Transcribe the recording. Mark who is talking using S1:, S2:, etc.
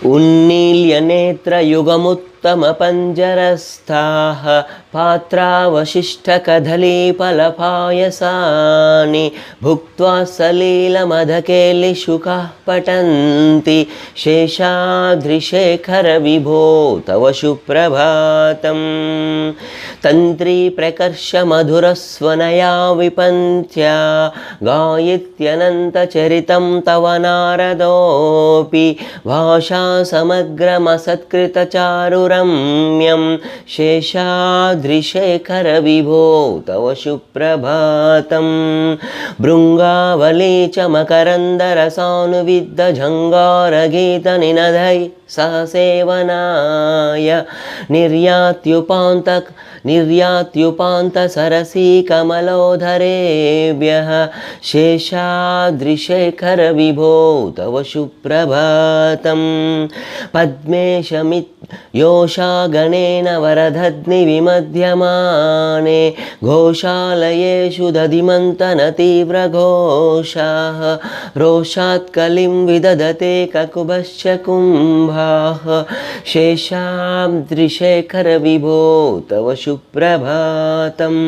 S1: उन्नील्यनेत्रयुगमुत्तमपञ्जरस्थाः पात्रावशिष्टकदलीफलपायसानि भुक्त्वा सलीलमधकेलिशुकाः पठन्ति शेषाद्रिशेखरविभो तव सुप्रभातम्। तन्त्री प्रकर्षमधुरस्वनया विपन्त्या गायत्यनन्तचरितं तव नारदोऽपि भाषा समग्रमसत्कृतचारुरम्यं शेषाद्रिशेखरविभो तव सुप्रभातम्। भृङ्गावली च मकरन्दरसानुविद्धझङ्गारगीतनिनदै सहसेवनाय निर्यात्युपान्तसरसीकमलोधरेभ्यः शेषाद्रिशेखरविभो तव सुप्रभातम्। पद्मेशमित्योषागणेन वरदध्निविमध्यमाने घोषालयेषु दधिमन्तनतीव्रघोषाः रोषात् कलिं विदधते ककुभश्च कुम्भाः शेषाद्रिशेखरविभो तव सुप्रभातम्।